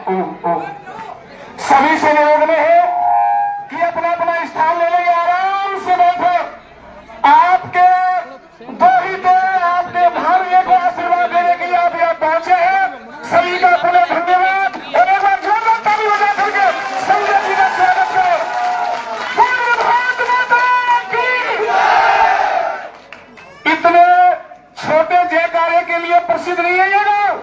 सभी से निवेदन है कि अपना अपना स्थान ले लेंगे, आराम से बैठे। आपके दो ही तो आपके भाग्य को आशीर्वाद देने के लिए आप यहाँ पहुंचे हैं। सभी का पुनः धन्यवाद और एक बार जोरदार ताली बजा करके संजय जी का स्वागत करें। भारत माता की। इतने छोटे जयकारे के लिए प्रसिद्ध नहीं है ये गाँव,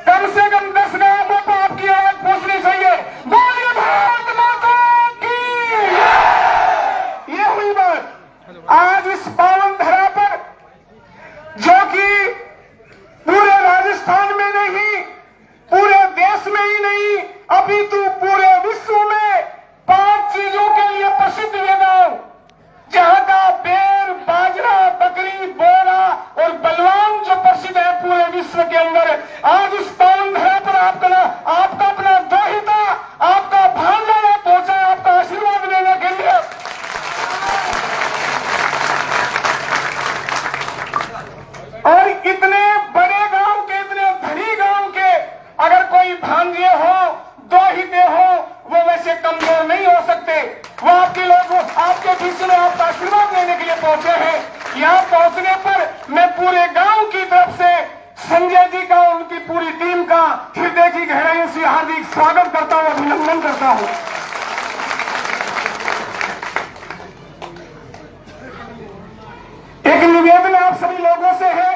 कम से कम 10 गांवों को आपकी आवाज पहुंचनी चाहिए। बोलिए भारत माता की। ये हुई बात। आज इस पावन धरा पर, जो कि पूरे राजस्थान में नहीं, पूरे देश में ही नहीं, अपितु पूरे विश्व में 5 चीजों के लिए प्रसिद्ध ये गांव, जहां का बेर, बाजरा, बकरी, बोरा और बलवान जो प्रसिद्ध है पूरे विश्व के अंदर, आज इस पावन धरा पर आपका अपना दोहिता, आपका भांजा में पहुंचा है आपका आशीर्वाद देने के लिए। और इतने बड़े गांव के, इतने धनी गांव के अगर कोई भांजे हो, दोहिते हो, वो वैसे कमजोर नहीं हो सकते। वो आपके लोग आपके बीच में आपका आशीर्वाद लेने के लिए पहुंचे हैं। यहाँ पहुंचने पर मैं पूरे गांव की तरफ से संजय जी का, उनकी पूरी टीम का हृदय की गहराई से हार्दिक स्वागत करता हूं, अभिनंदन करता हूं। एक निवेदन आप सभी लोगों से है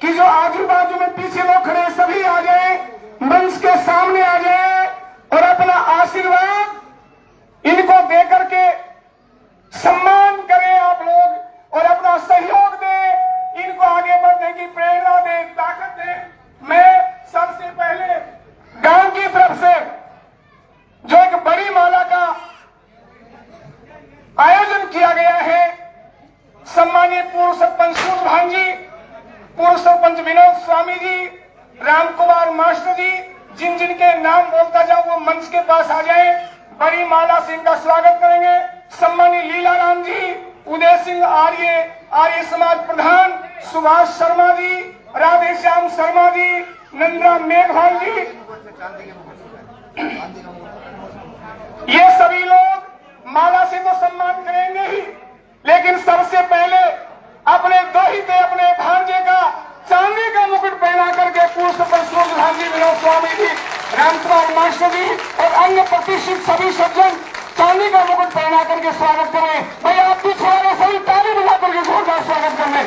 कि जो आजू बाजू में पीछे लोग खड़े हैं सभी आ जाए, मंच के सामने आ जाए और अपना आशीर्वाद इनको देकर के सम्मान करें आप लोग और अपना सहयोग दें, इनको आगे बढ़ने की प्रेरणा दें, ताकत दें। मैं सबसे पहले गांव की तरफ से जो एक बड़ी माला का आयोजन किया गया है, सम्मानीय पूर्व सरपंच सूरभान जी, पूर्व सरपंच विनोद स्वामी जी, राम कुमार मास्टर जी, जिन जिनके नाम बोलता जाऊं वो मंच के पास आ जाए, बड़ी माला से इनका स्वागत करेंगे। सम्मानीय लीलाराम जी, उदय सिंह आर्य समाज प्रधान, सुभाष शर्मा जी, राधे श्याम शर्मा जी, नंदराम मेघवाल जी, ये सभी लोग माला से तो सम्मान करेंगे ही, लेकिन सबसे पहले अपने दोहिते, अपने भांजे का चांदी का मुकुट पहना करके पूर्व सरपंच सूरभान जी, विनोद स्वामी जी, रामकुमार मास्टर जी और अन्य प्रतिष्ठित सभी सज्जन चांदी का मुकुट पहना करके स्वागत करें। भाई आप पीछे वाले सभी ताली बजा करके जोरदार स्वागत कर लें।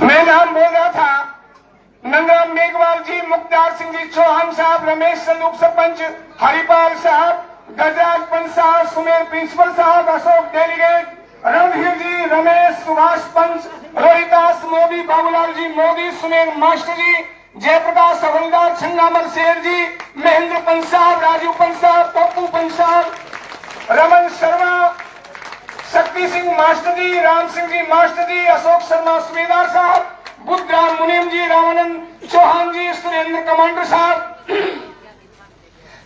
मैं नाम बोल रहा था, नंदराम मेघवाल जी, मुख्तार सिंह जी चौहान साहब, रमेश चंद उप सरपंच, हरिपाल साहब, गजराज पंच साहब, सुमेर प्रिंसिपल साहब, अशोक डेलीगेट, रणधीर जी, रमेश, सुभाष पंच, रोहिदास मोदी, बाबूलाल जी मोदी, सुमेर मास्टर जी, जयप्रकाश हवलदार, छंगामल शेर जी, महेंद्र पंच साहब, राजू पंच साहब, पप्पू पंच साहब, रमन शर्मा, शक्ति सिंह मास्टर जी, राम सिंह जी मास्टर जी, अशोक शर्मा सुबेदार साहब, बुद्धराम मुनीम जी, रामानंद चौहान जी, सुरेंद्र कमांडर साहब,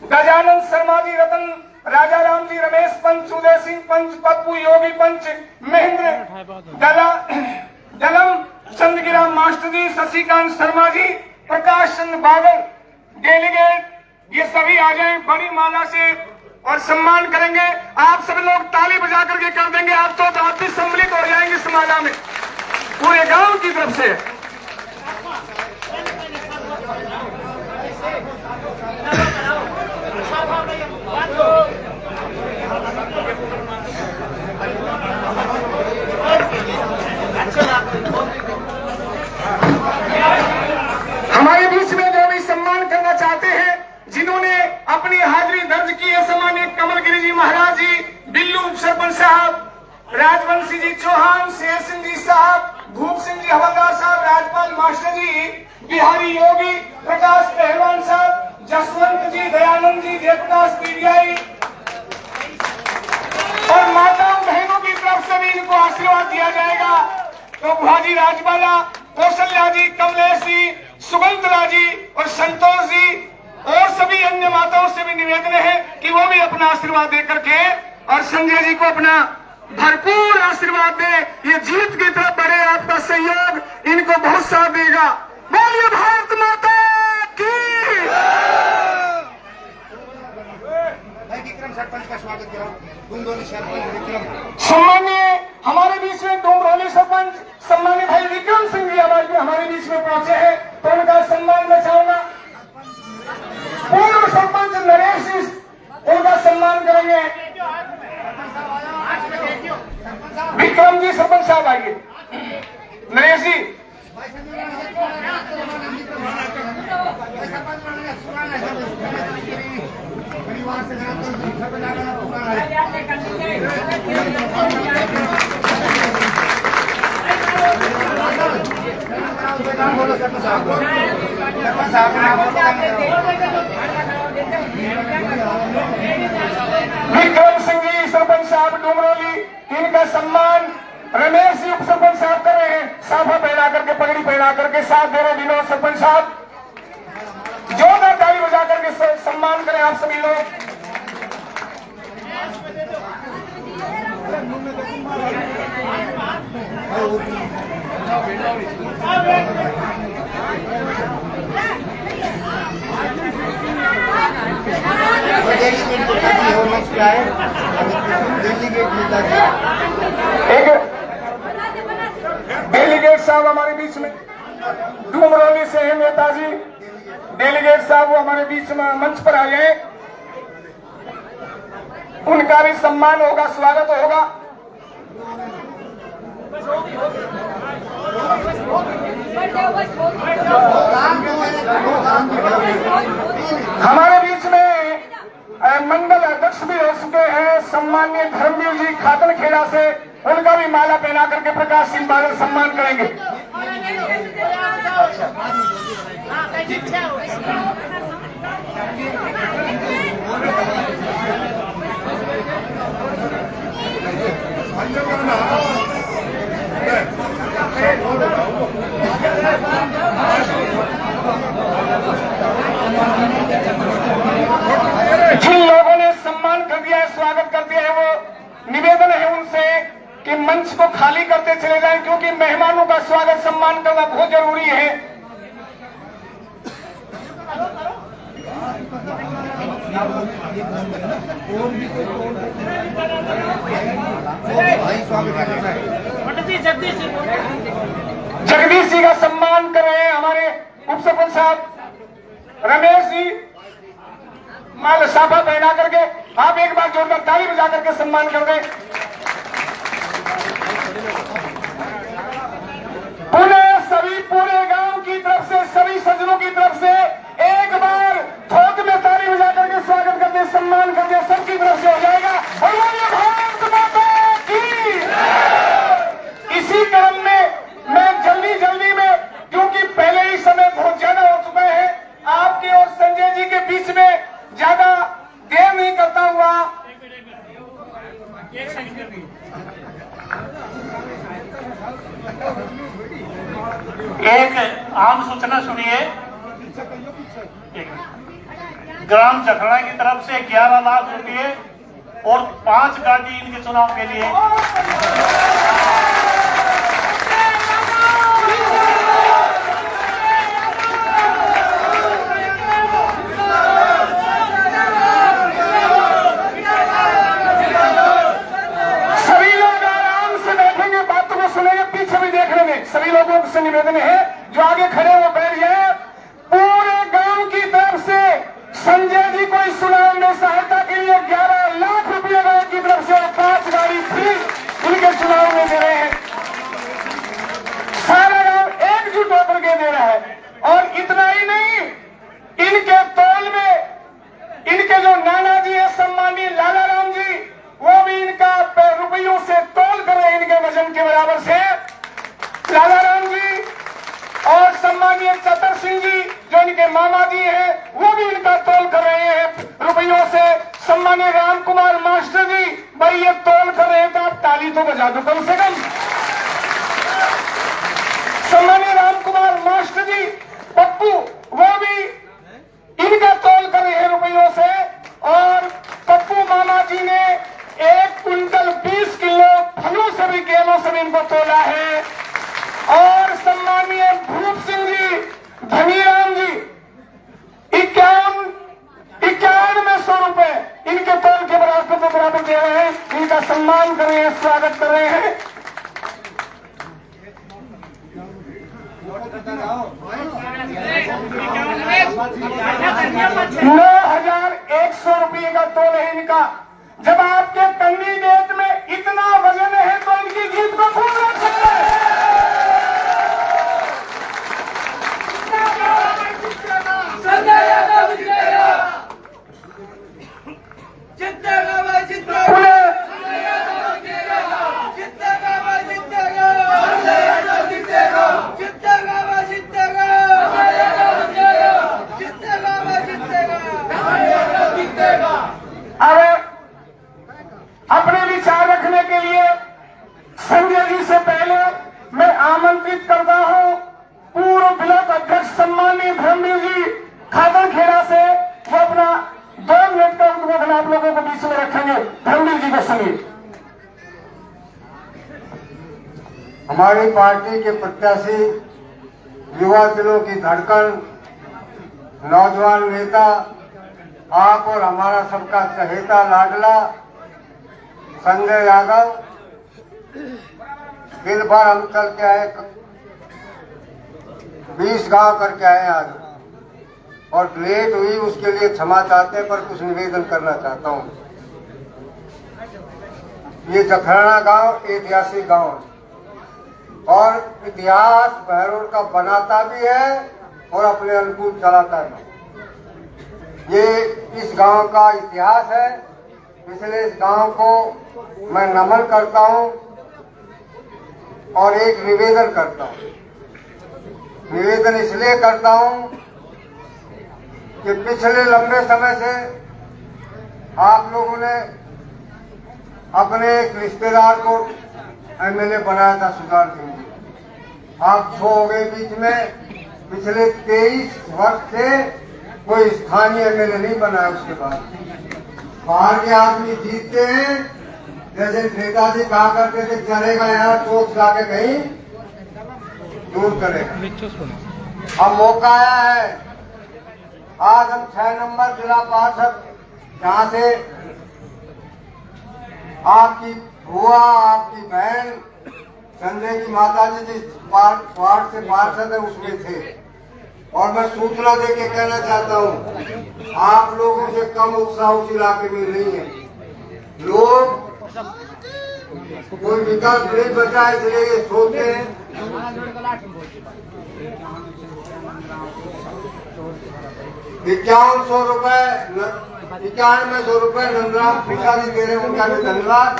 गजानंद शर्मा जी, रतन राजा राम जी, रमेश पंच, उदय सिंह पंच, पप्पू योगी पंच, महेंद्र दलम चंद्रगिरा मास्टर जी, शशिकांत शर्मा जी, प्रकाश चंद्र बादल, डेलीगेट, ये सभी आ जाए बड़ी माला से और सम्मान करेंगे। आप सभी लोग ताली बजा करके कर देंगे, आप तो आप भी सम्मिलित हो जाएंगे इस माला में पूरे गांव की तरफ से। हमारे बीच में जो भी सम्मान करना चाहते हैं, जिन्होंने अपनी हाजिरी दर्ज की है, सम्मानित कमलगिरी जी महाराज जी, बिल्लू उप सरपंच साहब, राजवंशी जी चौहान, शेर सिंह जी साहब, भूप सिंह जी हवलदार साहब, राजपाल मास्टर जी, बिहारी योगी, प्रकाश पहलवान साहब, जसवंत जी, दयानंद जी, जयप्रकाश पीडीआई और माताओं बहनों की तरफ से भी इनको आशीर्वाद दिया जाएगा। तो गुहाजी राजबाला, कौशल्या जी, कमलेश जी, सुगंधरा जी और संतोष जी और सभी अन्य माताओं से भी निवेदन है कि वो भी अपना आशीर्वाद दे करके और संजय जी को अपना भरपूर आशीर्वाद दे। ये जीत की तरफ बढ़े, आपका सहयोग इनको बहुत साथ देगा। बोलिए भारत माता की। विक्रम सरपंच का स्वागत करो। सम्मानीय हमारे बीच में डुमरौली सरपंच सम्मानित भाई विक्रम सिंह जी हमारे बीच में पहुंचे हैं, तो उनका सम्मान मैं चाहूंगा। पूर्व सरपंच नरेश जी उनका सम्मान करेंगे। विक्रम जी सरपंच साहब आइए। नरेश जी विक्रम सिंह जी सरपंच साहब डुमरौली, इनका सम्मान रमेश जी उप सरपंच साहब कर रहे हैं। साफा पहना करके, पगड़ी पहना करके साथ दे रहे विनोद सरपंच साहब। जोरदार ताली बजा करके सम्मान करें आप सभी लोग। एक डेलीगेट साहब हमारे बीच में डुमरौली से हैं, नेताजी डेलीगेट साहब वो हमारे बीच में मंच पर आ गए, उनका भी सम्मान होगा, स्वागत होगा। हमारे बीच में मंडल अध्यक्ष भी हो चुके हैं सम्मानीय धर्मवीर जी खातनखेड़ा से, उनका भी माला पहना करके प्रकाश सिंह बादल सम्मान करेंगे। जिन लोगों ने सम्मान कर दिया है, स्वागत कर दिया है, वो निवेदन है उनसे कि मंच को खाली करते चले जाएं, क्योंकि मेहमानों का स्वागत सम्मान करना बहुत जरूरी है। जगदीश जी का सम्मान कर रहे हैं हमारे उप सरपंच साहब रमेश जी, माल साफा पहना करके आप एक बार जोरदार ताली बजा करके सम्मान कर दें। पूरे गांव की तरफ से, सभी सज्जनों की तरफ से एक बार थोक में ताली बजा करके स्वागत कर दे, सम्मान कर दे, सबकी तरफ से हो जाएगा। और बोलिए भारत माता की। इसी क्रम में मैं जल्दी में, क्योंकि पहले ही समय बहुत ज्यादा हो चुका है, आपके और संजय जी के बीच में ज्यादा देर नहीं करता हुआ एक आम सूचना सुनिए। ग्राम जखड़ा की तरफ से 11 लाख रुपए और 5 गाड़ी इनके चुनाव के लिए। सभी लोग आराम से बैठेंगे, बातों को सुनेंगे, पीछे भी देख लेंगे। सभी लोगों से निवेदन है जो आगे खड़े हो बैठ जाए। पूरे गांव की तरफ से संजय जी को इस चुनाव में सहायता के लिए 11 लाख रुपए गांव की तरफ से और 5 गाड़ी फ्री उनके चुनाव में दे रहे हैं। सारा गांव एकजुट होकर के दे रहा है। और इतना ही नहीं, इनके तौल में इनके जो नाना जी है सम्मानीय लाला राम जी, वो भी इनका रुपयों से तौल कर रहे हैं, इनके वजन के बराबर से। लाला राम जी और सम्मानीय चतर सिंह जी जो इनके मामा जी हैं, वो भी इनका तौल कर रहे हैं रुपयों से। सम्मानीय राम कुमार मास्टर जी भाई ये तौल कर रहे हैं, तो आप ताली तो बजा दो कम से कम। मास्टर जी पप्पू, वो भी इनका तोल कर रहे हैं रुपयों से। और पप्पू मामा जी ने 1 कुंटल 20 किलो फलों से भी, केलों से भी इनको तोला है। और सम्मानीय भूप सिंह जी, धनीराम जी 51,100 रुपए इनके तोल के बराबर दे रहे हैं। इनका सम्मान कर रहे हैं, स्वागत कर रहे हैं। 9,100 रुपये का तोल है इनका। जब आपके कैंडिडेट में इतना वजन है तो इनकी जीत को कौन रोक सकता है? अपने विचार रखने के लिए संजय जी से पहले मैं आमंत्रित करता हूं पूर्व ब्लॉक अध्यक्ष सम्मानीय धर्मवीर जी खादरखेड़ा से। वो अपना 2 मिनट का उद्बोधन आप लोगों को बीच में रखेंगे। धर्मवीर जी को सुनिए। हमारी पार्टी के प्रत्याशी, युवा दिलों की धड़कन, नौजवान नेता, आप और हमारा सबका चहेता लाडला संजय यादव, दिन भर हम चल के आए, 20 गांव करके आए आज, और लेट हुई उसके लिए क्षमा चाहते हैं, पर कुछ निवेदन करना चाहता हूं। ये जखराना गांव ऐतिहासिक गांव है और इतिहास बहरोड का बनाता भी है और अपने अनुकूल चलाता भी। ये इस गांव का इतिहास है, इसलिए इस गांव को मैं नमन करता हूं और एक निवेदन करता हूं। निवेदन इसलिए करता हूं कि पिछले लंबे समय से आप लोगों ने अपने एक रिश्तेदार को एमएलए बनाया था, सुजान सिंह जी। आप छो हो गए बीच में। पिछले 23 वर्ष से कोई स्थानीय एमएलए नहीं बना। उसके बाद बाहर के आदमी जीतते हैं, जैसे नेताजी कहा करते थे चलेगा यहाँ चोट लाके कहीं दूर करेगा। अब मौका आया है। आज हम 6 नंबर जिला पार्षद, जहाँ से आपकी बुआ, आपकी बहन, संजय की माता जी जिस वार्ड से पार्षद है उसमें थे। और मैं सूचना देके कहना चाहता हूँ, आप लोगों से कम उत्साह उस इलाके में नहीं है। लोग कोई विकल्प नहीं बचा, इसलिए ये सोचते हैं। 5100 रुपए, 9100 रुपए नंदराम पिताजी दे रहे हैं, उनका भी धन्यवाद।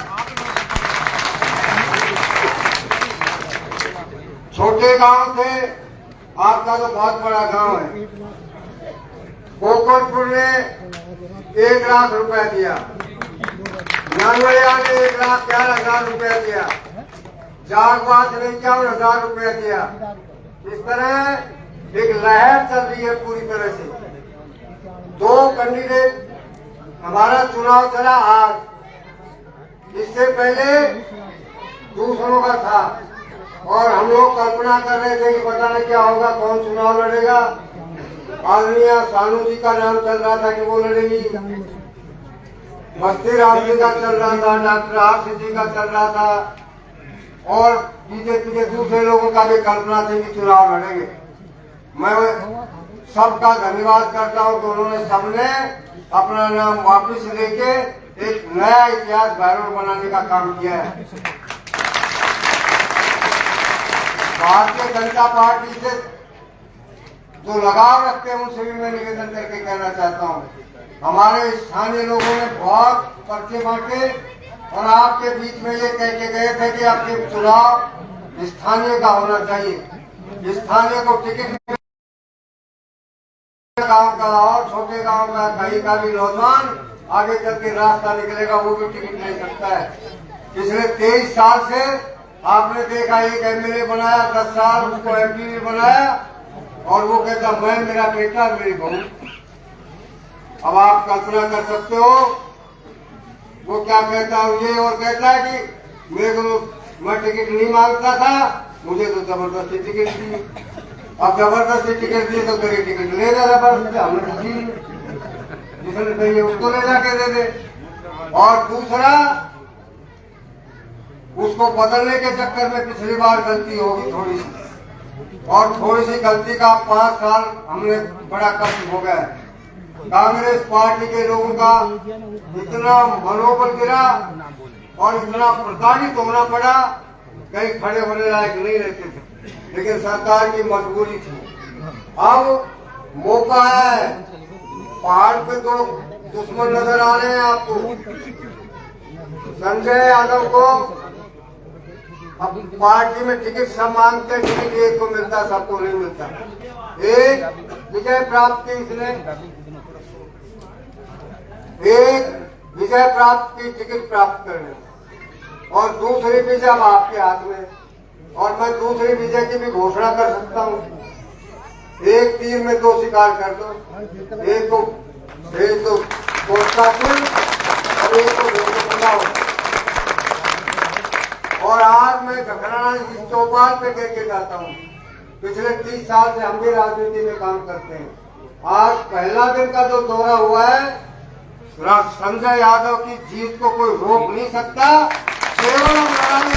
छोटे गांव थे, आपका तो बहुत बड़ा गांव है। कोकटपुर ने 1 लाख रुपया दिया, नानवैया ने 1,11,000 रुपया दिया, जागवास ने 51,000 रुपया दिया। इस तरह एक लहर चल रही है पूरी तरह से। 2 कैंडिडेट, हमारा चुनाव चला आज, इससे पहले दूसरों का था और हम लोग कल्पना कर रहे थे कि पता नहीं क्या होगा, कौन चुनाव लड़ेगा। आदरणीय सानू जी का नाम चल रहा था कि वो लड़ेगी, बस्ती राम जी का चल रहा था, डॉक्टर आरसी जी का चल रहा था, और बीजेपी के दूसरे लोगों का भी कल्पना थी कि चुनाव लड़ेंगे। मैं सबका धन्यवाद करता हूं कि उन्होंने सबने अपना नाम वापस लेके एक नया इतिहास बहरोड बनाने का काम किया है। भारतीय जनता पार्टी से जो लगाव रखते हैं उनसे भी मैं निवेदन करके कहना चाहता हूं, हमारे स्थानीय लोगों ने बहुत पर्चे बांटे और आपके बीच में ये कह के गए थे कि आपके चुनाव स्थानीय का होना चाहिए। स्थानीय को टिकट गांव का और छोटे गांव का कहीं का भी नौजवान आगे चल के रास्ता निकलेगा, वो भी टिकट ले सकता है। पिछले 23 साल से आपने देखा, एक एमएलए बनाया, 10 साल उसको एमपी बनाया, और वो कहता मैं, मेरा बेटा, मेरी बहू। अब आप कल्पना कर सकते हो वो क्या कहता है ये, और कहता है कि मेरे को तो मैं टिकट नहीं मांगता था, मुझे तो जबरदस्ती टिकट दी। अब जबरदस्ती टिकट दी तो तेरी टिकट ले जा जबरदस्ती, हमने दी, जिसने चाहिए उसको ले जाके दे दे। और दूसरा, उसको बदलने के चक्कर में पिछली बार गलती होगी थोड़ी सी, और थोड़ी सी गलती का 5 साल हमने बड़ा कष्ट भोगा है। कांग्रेस पार्टी के लोगों का इतना मनोबल गिरा और इतना प्रताड़ित होना पड़ा, कहीं खड़े होने लायक नहीं रहते थे, लेकिन सरकार की मजबूरी थी। अब मौका है, पहाड़ पे तो दुश्मन नजर आ रहे हैं आपको। संजय यादव को अब पार्टी में टिकट सब मांगते हैं, टिकट एक को मिलता, सबको नहीं मिलता। एक विजय प्राप्त की इसने, एक विजय प्राप्त की टिकट प्राप्त करने, और दूसरी विजय अब आपके हाथ में। और मैं दूसरी विजय की भी घोषणा कर सकता हूँ। एक तीर में 2 शिकार कर दो, एक को भेज दो कोटकापुर और एक को भेज दो बनाओ। और आज मैं झखराना इस चौपाल पे कह के जाता हूँ, पिछले 30 साल से हम भी राजनीति में काम करते हैं। आज पहला दिन का जो दौरा हुआ है, संजय यादव की जीत को कोई रोक नहीं सकता, केवल हम लड़ाई।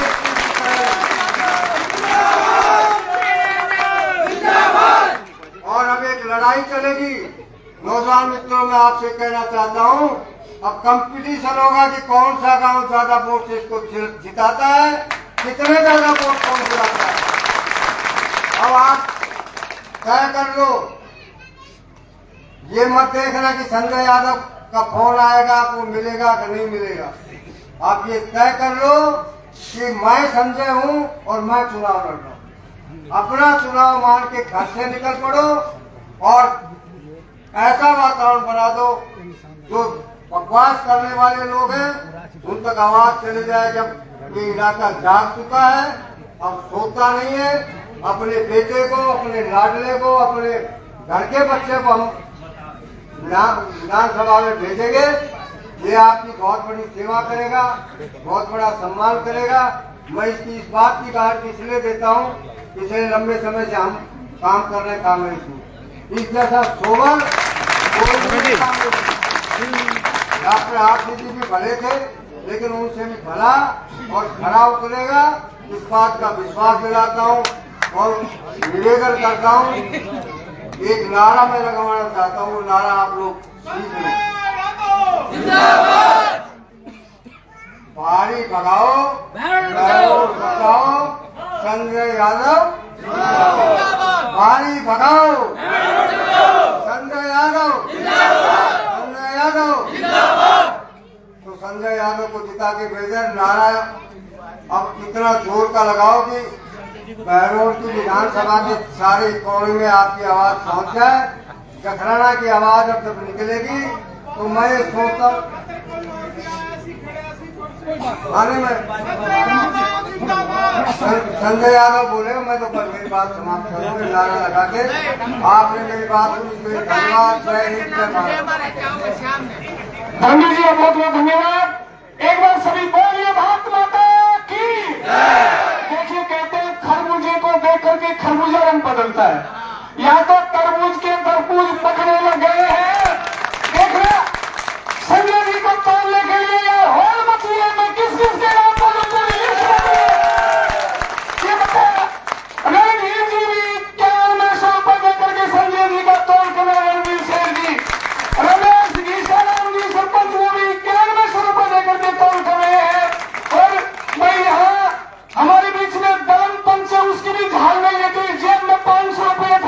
और अब एक लड़ाई चलेगी। नौजवान मित्रों, मैं आपसे कहना चाहता हूँ, अब कंपटीशन होगा कि कौन सा गांव ज्यादा वोट से इसको जिताता है, कितने ज्यादा वोट कौन जिताता है। अब आप तय कर लो, ये मत देखना कि संजय यादव का फोन आएगा, आपको मिलेगा कि नहीं मिलेगा। आप ये तय कर लो कि मैं संजय हूँ और मैं चुनाव लड़ रहा हूँ। अपना चुनाव मान के घर से निकल पड़ो और ऐसा वातावरण बना दो, जो बकवास करने वाले लोग हैं उन तक आवाज चली जाए। जब ये इलाका जाग चुका है, अब सोता नहीं है, अपने बेटे को, अपने लाडले को, अपने घर के बच्चे को हम विधानसभा में भेजेंगे। ये आपकी बहुत बड़ी सेवा करेगा, बहुत बड़ा सम्मान करेगा। मैं इसकी इस बात की गारंटी इसलिए देता हूँ, पिछले लंबे समय से हम काम कर रहे हैं कांग्रेस में। इस जैसा सोबर डॉक्टर आरसी जी भी भले थे, लेकिन उनसे भी भला और खरा उतरेगा, इस बात का विश्वास दिलाता हूँ। और निवेदन करता हूँ, एक नारा मैं लगवाना चाहता हूँ, नारा आप लोग सीख लो। पहाड़ी भगाओ, बचाओ, संजय यादव। पहाड़ी भगाओ, संजय यादव, संजय यादव। तो संजय यादव को जिता के भेजे। नारा अब इतना जोर का लगाओ कि बहरोड की विधानसभा के सारे कोने में आपकी आवाज पहुंच जाए। झखराना की आवाज अब जब निकलेगी तो मैं सोचता आने में संजय यादव बोले, मैं तो पर मेरी बात समाप्त करूंगा नारा लगा के। आपने मेरी बात सुनी, धन्यवाद। जय हिंद, जय भारत। गांधी जी बहुत बहुत धन्यवाद। एक बार सभी बोलिए भारत माता की। देखिए, कहते हैं खरबूजे को देख करके खरबूजा रंग बदलता है। या तो तरबूज के तरबूज पकने लग गए हैं। देख रहे संजय जी को तोड़ने के लिए ये होल मची है। मैं किस किस के नाम बोलूं, ये बताया। रणवीर जी भी 9100 रुपए देकर के संजय जी का तोड़ कर रणवीर शेर जी, रमेश जी, शाराम जी, सरपंच वो भी 9100 रुपए देकर के तोड़ कर रहे हैं। और मैं यहाँ हमारे बीच में दलन पंच है, उसकी भी झाल नहीं लेती, जेब में 500 रुपए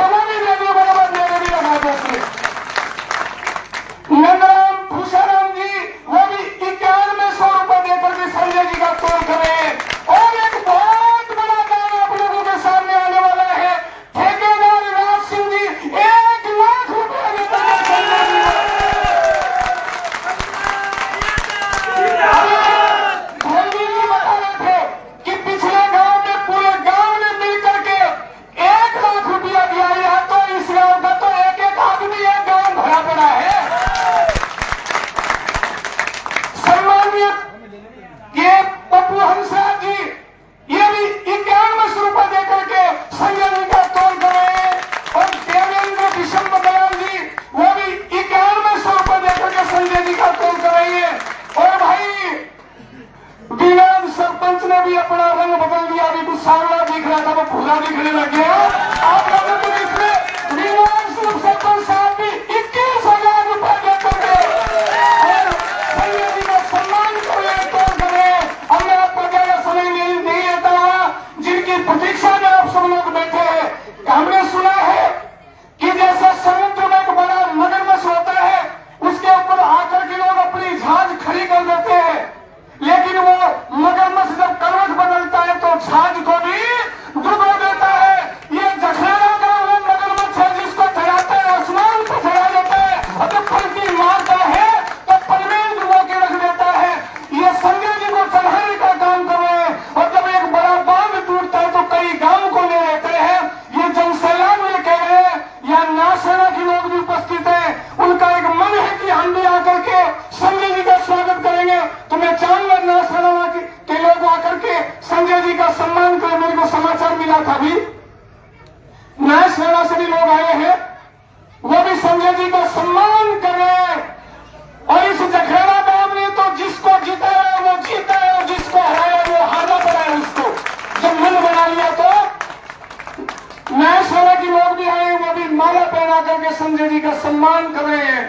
नए सेना के लोग भी आए, वो भी माला पहना करके संजय जी का सम्मान कर रहे हैं।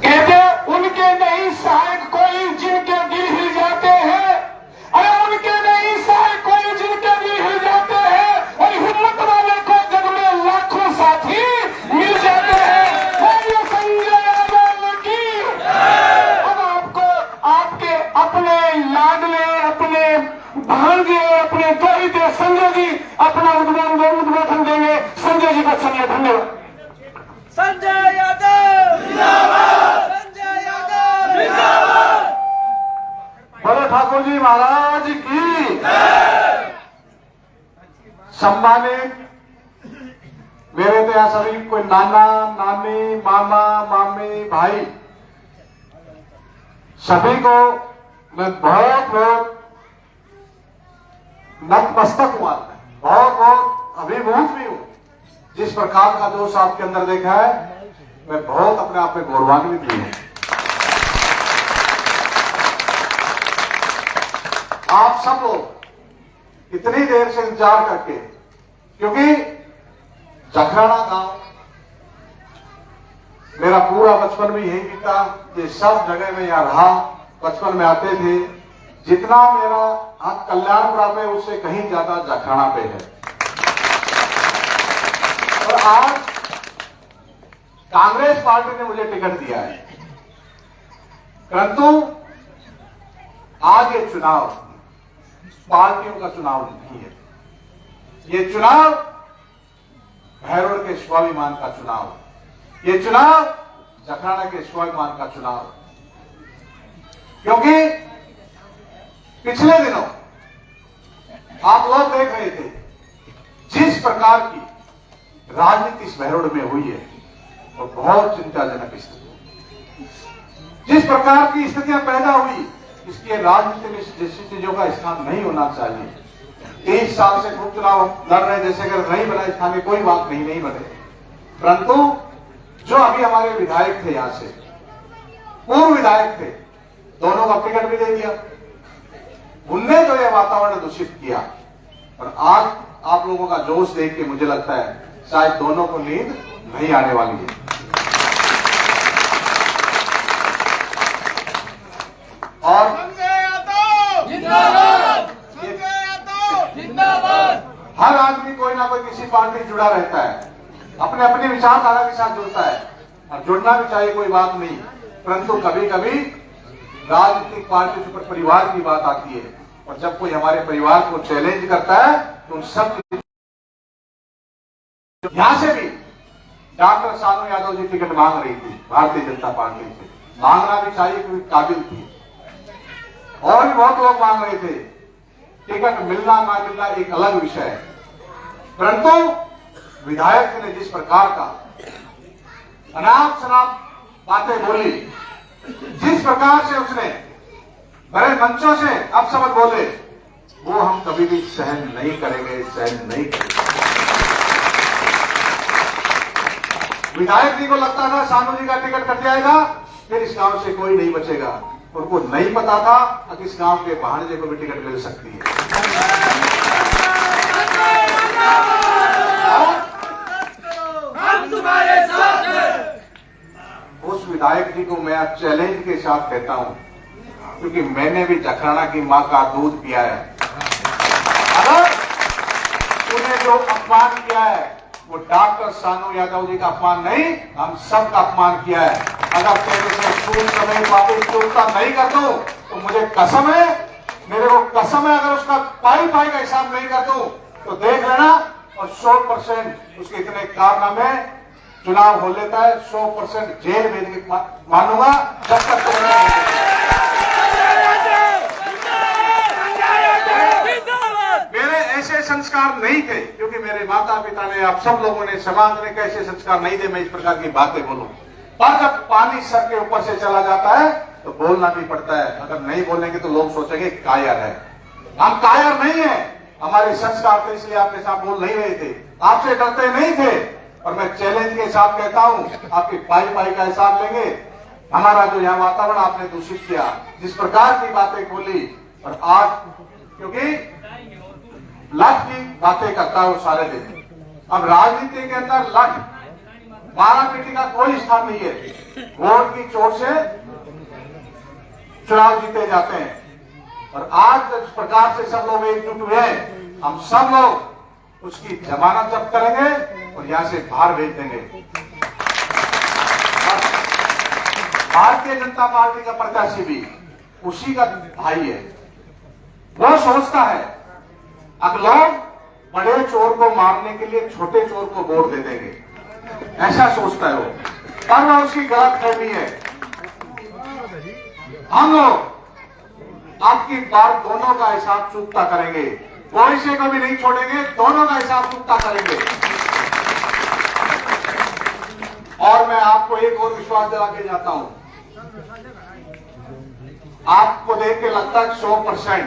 कहते उनके नहीं सहायक कोई जिनके दिल हिल जाते हैं, अरे उनके नहीं सहायक कोई जिनके दिल हिल जाते हैं, और हिम्मत वाले को जग में लाखों साथी मिल जाते हैं। बोलिए संजय यादव की। अब आपको आपके अपने लाडले, अपने भांजे, अपने दरिद्र संजय जी अपना उद्बोधन देंगे। संजय जी का समय। धन्यवाद। संजय यादव जिंदाबाद, संजय यादव जिंदाबाद। बोलो ठाकुर जी महाराज की। सम्मानित मेरे तो यहाँ सभी कोई नाना नानी मामा मामी भाई सभी को मैं बहुत बहुत नतमस्तक हुआ, बहुत बहुत अभिभूत भी हूं। जिस प्रकार का जोश आपके अंदर देखा है, मैं बहुत अपने आप में गौरवान्वित भी हूं। आप सब लोग इतनी देर से इंतजार करके, क्योंकि जखराना गांव मेरा पूरा बचपन भी यही बीता, ये सब जगह में यहां रहा, बचपन में आते थे। जितना मेरा हक कल्याणपुरा पे उससे कहीं ज्यादा जखराना पे है। और आज कांग्रेस पार्टी ने मुझे टिकट दिया है, परंतु आज ये चुनाव पार्टियों का चुनाव नहीं है। ये चुनाव भैरोड़ के स्वाभिमान का चुनाव, ये चुनाव जखराना के स्वाभिमान का चुनाव। क्योंकि पिछले दिनों आप लोग देख रहे थे जिस प्रकार की राजनीति इस भैरोड़ में हुई है, वो बहुत चिंताजनक स्थिति। जिस प्रकार की स्थितियां पैदा हुई, इसकी राजनीति में जैसी चीजों का स्थान नहीं होना चाहिए। 30 साल से खूब चुनाव लड़ रहे, जैसे अगर नहीं बना स्थान में कोई बात नहीं बने, परंतु जो अभी हमारे विधायक थे, यहां से पूर्व विधायक थे, दोनों का टिकट भी दे दिया। उनने जो यह वातावरण दूषित किया, और आज आप लोगों का जोश देख के मुझे लगता है शायद दोनों को नींद नहीं आने वाली है। और संजय यादव जिंदाबाद, संजय यादव जिंदाबाद। हर आदमी कोई ना कोई किसी पार्टी से जुड़ा रहता है, अपने अपने विचारधारा के साथ जुड़ता है, और जुड़ना भी चाहिए, कोई बात नहीं। परंतु कभी कभी राजनीतिक पार्टी के ऊपर परिवार की बात आती है, और जब कोई हमारे परिवार को चैलेंज करता है तो उन सब यहां से भी डॉक्टर सानू यादव जी टिकट मांग रही थी भारतीय जनता पार्टी से, मांगना भी चाहिए क्योंकि काबिल थी। और भी बहुत लोग मांग रहे थे, टिकट मिलना ना मिलना एक अलग विषय है, परंतु विधायक जी ने जिस प्रकार का अनाप शनाप बातें बोली, जिस प्रकार से उसने बड़े मंचों से अपशब्द बोले, वो हम कभी भी सहन नहीं करेंगे, सहन नहीं करेंगे। विधायक जी को लगता था सानू जी का टिकट कट जाएगा, फिर इस गांव से कोई नहीं बचेगा। उनको नहीं पता था कि इस गांव के भाणजे को भी टिकट मिल सकती है। हम तुम्हारे साथ हैं। उस विधायक जी को मैं अब चैलेंज के साथ कहता हूं, क्योंकि मैंने भी जखराना की मां का दूध पिया है। अगर उन्हें जो अपमान किया है वो डॉक्टर सानू यादव जी का अपमान नहीं, हम सब का अपमान किया है। अगर तेरे से चूक समय वापिस चूकता नहीं कर दूं तो मुझे कसम है, मेरे को कसम है, अगर उसका पाई का हिसाब नहीं कर दूं तो देख लेना। और 100% उसके इतने कारनामे चुनाव हो लेता है, 100% जेल भेज के मानूंगा जब तक मेरे ऐसे संस्कार नहीं थे, क्योंकि मेरे माता पिता ने, आप सब लोगों ने, समाज ने कैसे संस्कार नहीं थे मैं इस प्रकार की बातें बोलूं। पर जब पानी सर के ऊपर से चला जाता है तो बोलना भी पड़ता है। अगर नहीं बोलेंगे तो लोग सोचेंगे कायर है। हम कायर नहीं है, हमारे संस्कार थे, इसलिए आपके साथ बोल नहीं रहे थे, आपसे डरते नहीं थे। और मैं चैलेंज के साथ कहता हूं, आपकी पाई पाई का हिसाब लेंगे। हमारा जो यहाँ वातावरण आपने दूषित किया, जिस प्रकार की बातें खोली, और आज क्योंकि लठ की बातें करता है वो सारे दिन। अब राजनीति के अंदर लठ मारापीटी का कोई स्थान नहीं है। वोट की चोट से चुनाव जीते जाते हैं, और आज जिस प्रकार से सब लोग एकजुट हुए हैं, हम सब लोग उसकी जमानत जब्त करेंगे और यहां से बाहर भेज देंगे। भारतीय जनता पार्टी का प्रत्याशी भी उसी का भाई है। वो सोचता है अब लोग बड़े चोर को मारने के लिए छोटे चोर को वोट दे देंगे, ऐसा सोचता है वो, पर वह उसकी गलत फहमी है। हम लोग आपकी बार दोनों का हिसाब चुकता करेंगे, कोई से कभी नहीं छोड़ेंगे, दोनों का हिसाब चुकता करेंगे। और मैं आपको एक और विश्वास दिला के जाता हूं, आपको देख के लगता है 100%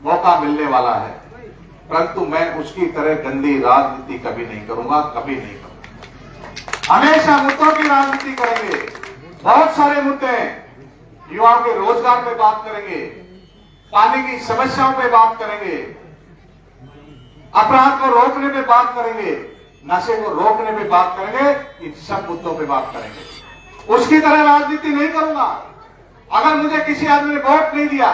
मौका मिलने वाला है, परंतु मैं उसकी तरह गंदी राजनीति कभी नहीं करूंगा, कभी नहीं करूंगा। हमेशा मुद्दों की राजनीति करेंगे। बहुत सारे मुद्दे हैं, युवाओं के रोजगार पे बात करेंगे, पानी की समस्याओं पे बात करेंगे, अपराध को रोकने पे बात करेंगे, नशे को रोकने पे बात करेंगे, इन सब मुद्दों पे बात करेंगे। उसकी तरह राजनीति नहीं करूंगा। अगर मुझे किसी आदमी ने वोट नहीं दिया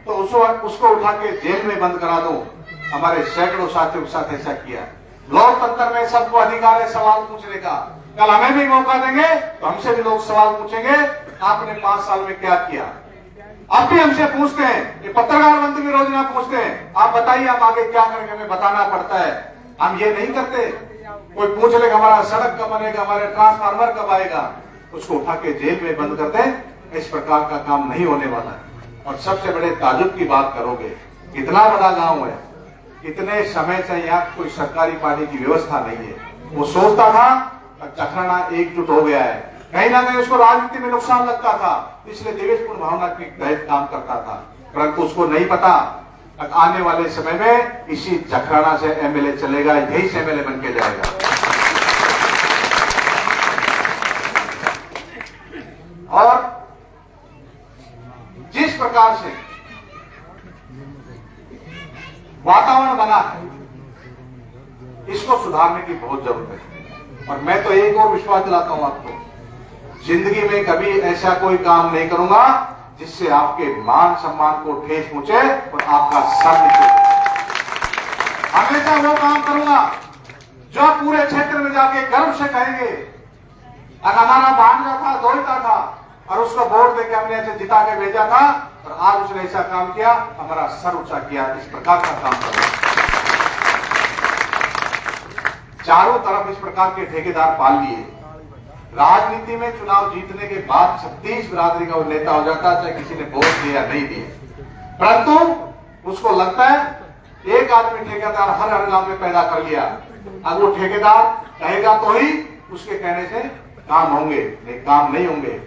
तो उसको उठा के जेल में बंद करा दूं। हमारे सैकड़ों साथियों के साथ ऐसा किया। लोकतंत्र में सबको अधिकार है सवाल पूछने का। कल हमें भी मौका देंगे तो हमसे भी लोग सवाल पूछेंगे, आपने 5 साल में क्या किया। अब भी हमसे पूछते हैं, ये पत्रकार बंधु भी रोजाना पूछते हैं, आप बताइए आप आगे क्या करेंगे, हमें बताना पड़ता है। हम ये नहीं करते। कोई पूछ लेगा हमारा सड़क कब बनेगा, हमारे ट्रांसफार्मर कब आएगा, उसको उठा के जेल में बंद कर दें। इस प्रकार का काम नहीं होने वाला है। और सबसे बड़े ताजुब की बात करोगे, इतना बड़ा गांव है, इतने समय से यहाँ कोई सरकारी पानी की व्यवस्था नहीं है। वो सोचता था जखराना एकजुट हो गया है, कहीं ना कहीं उसको राजनीति में नुकसान लगता था, इसलिए देवेशपूर्ण भावना के तहत काम करता था, परंतु उसको नहीं पता आने वाले समय में इसी जखराना से एमएलए चलेगा, यही से एमएलए बन के जाएगा। और जिस प्रकार से वातावरण बना है, इसको सुधारने की बहुत जरूरत है। और मैं तो एक और विश्वास दिलाता हूं आपको, जिंदगी में कभी ऐसा कोई काम नहीं करूंगा जिससे आपके मान सम्मान को ठेस पहुंचे और आपका सर नीचे। हमेशा वो काम करूंगा जो पूरे क्षेत्र में जाके गर्व से कहेंगे, अगर हमारा भांजा था, दोहिता था, और उसको वोट देकर हमने ऐसे जिता के भेजा था, और आज उसने ऐसा काम किया, हमारा सर ऊंचा किया। इस प्रकार का काम करूंगा। चारों तरफ इस प्रकार के ठेकेदार पाल लिए। राजनीति में चुनाव जीतने के बाद 36 बिरादरी का वो नेता हो जाता है, चाहे किसी ने वोट दिया नहीं दिए, परंतु उसको लगता है एक आदमी ठेकेदार हर गांव में पैदा कर लिया। अब वो ठेकेदार कहेगा तो ही उसके कहने से काम होंगे, नहीं काम नहीं होंगे।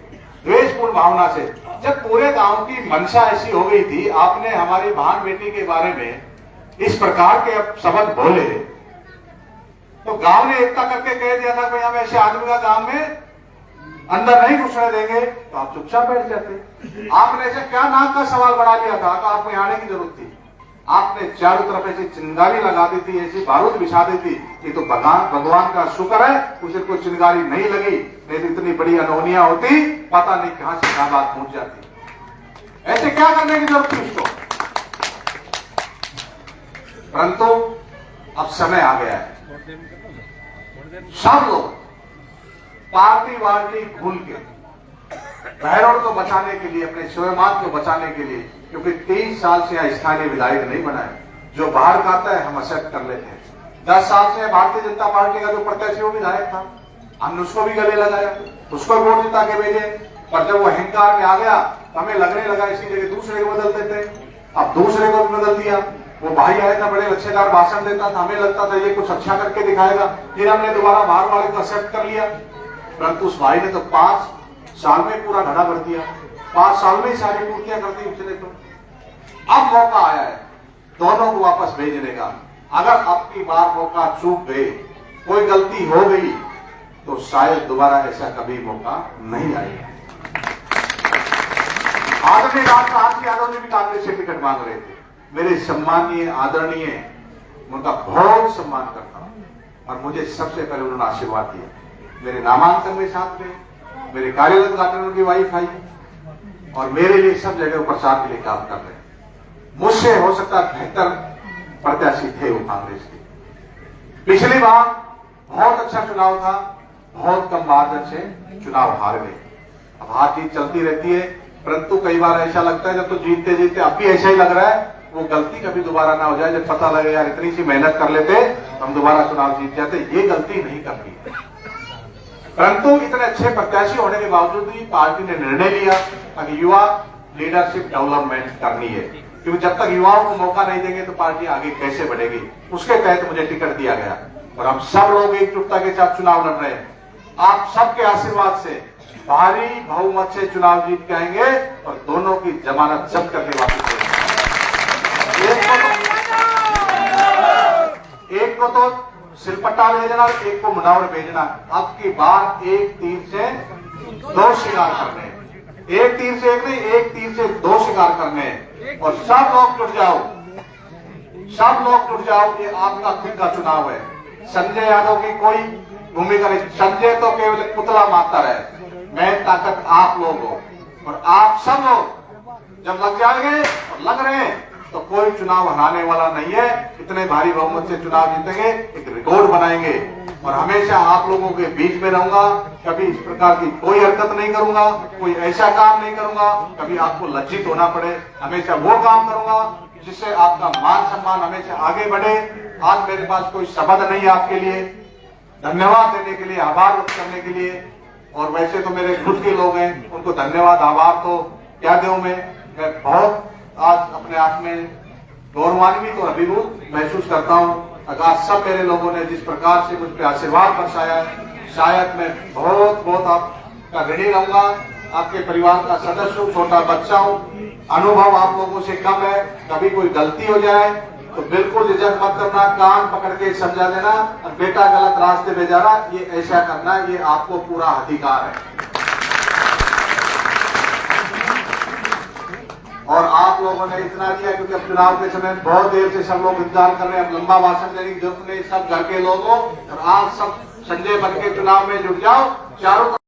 द्वेषपूर्ण भावना से जब पूरे गांव की मंशा ऐसी हो गई थी, आपने हमारी बहन बेटी के बारे में इस प्रकार के शब्द बोले, तो गांव ने एकता करके कह दिया था कि हम ऐसे आदमी का गांव में अंदर नहीं घुसने देंगे, तो आप चुपचाप बैठ जाते। आपने ऐसे क्या नाक का सवाल बढ़ा लिया था कि आपको यहाँ आने की जरूरत थी। आपने चारों तरफ ऐसी चिंगारी लगा दी थी, ऐसी बारूद बिछा दी थी। ये तो भगवान का शुक्र है उसे कोई चिंगारी नहीं लगी, नहीं तो इतनी बड़ी अनहोनियां होती, पता नहीं कहां से कहां बात पहुंच जाती। ऐसे क्या करने की जरूरत थी उसको, परंतु अब समय आ गया है। सब लोग पार्टी वार्टी भूल के बहरोड़ को बचाने के लिए, अपने स्वाभिमान को बचाने के लिए, क्योंकि 23 साल से यहाँ स्थानीय विधायक नहीं बना है, जो बाहर का आता है हम एक्सेप्ट कर लेते हैं। 10 साल से भारतीय जनता पार्टी का जो प्रत्याशी वो विधायक था, हमने उसको भी गले लगाया, उसको वोट जिता के भेजे, पर जब वो अहंकार में आ गया तो हमें लगने लगा इसी जगह दूसरे को बदल देते। अब दूसरे को बदल दिया। वो भाई आया था, बड़े अच्छेदार भाषण देता था, हमें लगता था ये कुछ अच्छा करके दिखाएगा, फिर हमने दोबारा बाहर वाले को एक्सेप्ट कर लिया, परंतु उस भाई ने तो 5 साल में पूरा घड़ा भर दिया, 5 साल में ही सारी पूर्तियां कर दी उसने। तो अब मौका आया है दोनों को वापस भेजने का। अगर आपकी बार मौका चूक गए, कोई गलती हो गई, तो शायद दोबारा ऐसा कभी मौका नहीं आएगा। आदरणीय डॉक्टर आरसी यादव ने भी कांग्रेस से टिकट मांग रहे थे। मेरे सम्मानीय आदरणीय, उनका बहुत सम्मान करता हूं, और मुझे सबसे पहले उन्होंने आशीर्वाद दिया। मेरे नामांकन में साथ में, मेरे कार्यरत गार्डन उनकी वाइफ आई, और मेरे लिए सब जगह प्रचार के लिए काम कर रहे हैं। मुझसे हो सकता बेहतर प्रत्याशी थे वो कांग्रेस के। पिछली बार बहुत अच्छा चुनाव था, बहुत कम मार्जिन से चुनाव हार गए। अब हार जीत चलती रहती है, परंतु कई बार ऐसा लगता है जब तो जीतते जीतते अब भी ऐसा ही लग रहा है वो गलती कभी दोबारा ना हो जाए, जब पता लगे यार इतनी सी मेहनत कर लेते तो हम दोबारा चुनाव जीत जाते। ये गलती नहीं करनी है। परंतु इतने अच्छे प्रत्याशी होने के बावजूद भी पार्टी ने निर्णय लिया कि युवा लीडरशिप डेवलपमेंट करनी है, क्योंकि जब तक युवाओं को मौका नहीं देंगे तो पार्टी आगे कैसे बढ़ेगी। उसके तहत मुझे टिकट दिया गया, और हम सब लोग एकजुटता के साथ चुनाव लड़ रहे हैं। आप सबके आशीर्वाद से भारी बहुमत से चुनाव जीत के आएंगे, और दोनों की जमानत जब्त करके वापस आएंगे। एक को तो सिलपट्टा भेजना, एक को मुनावर भेजना। अब की बार एक तीर से दो शिकार करने हैं। एक तीर से एक नहीं, एक तीर से दो शिकार करने हैं। और सब लोग जुट जाओ, सब लोग जुट जाओ। ये आपका खुद का चुनाव है। संजय यादव की कोई भूमिका नहीं। संजय तो केवल एक पुतला मारता है। मैं ताकत आप लोग हो, और आप सब लोग जब लग जाएंगे और लग रहे हैं तो कोई चुनाव हराने वाला नहीं है। इतने भारी बहुमत से चुनाव जीतेंगे, एक रिकॉर्ड बनाएंगे, और हमेशा आप लोगों के बीच में रहूंगा। कभी इस प्रकार की कोई हरकत नहीं करूंगा, कोई ऐसा काम नहीं करूंगा कभी आपको लज्जित होना पड़े। हमेशा वो काम करूंगा जिससे आपका मान सम्मान हमेशा आगे बढ़े। आज मेरे पास कोई शब्द नहीं है आपके लिए धन्यवाद देने के लिए, आभार व्यक्त करने के लिए। और वैसे तो मेरे खुद के लोग हैं, उनको धन्यवाद आभार तो क्या दूं मैं बहुत आज अपने आप में गौरवान्वित और अभिभूत महसूस करता हूं। अगर सब मेरे लोगों ने जिस प्रकार से मुझ पर आशीर्वाद बरसाया, शायद मैं बहुत बहुत आपका ऋणी रहूंगा। आपके परिवार का सदस्य हूं, छोटा बच्चा हूं, अनुभव आप लोगों से कम है। कभी कोई गलती हो जाए तो बिल्कुल झिझक मत करना, कान पकड़ के समझा देना, बेटा गलत रास्ते पे जा रहा, ये ऐसा करना, ये आपको पूरा अधिकार है। और आप लोगों ने इतना दिया क्योंकि अब चुनाव के समय बहुत देर से सब लोग इंतजार कर रहे हैं। अब लंबा भाषण देने की जरूरत नहीं, सब घर के लोगों, और आप सब संजय बन के चुनाव में जुट जाओ। चारों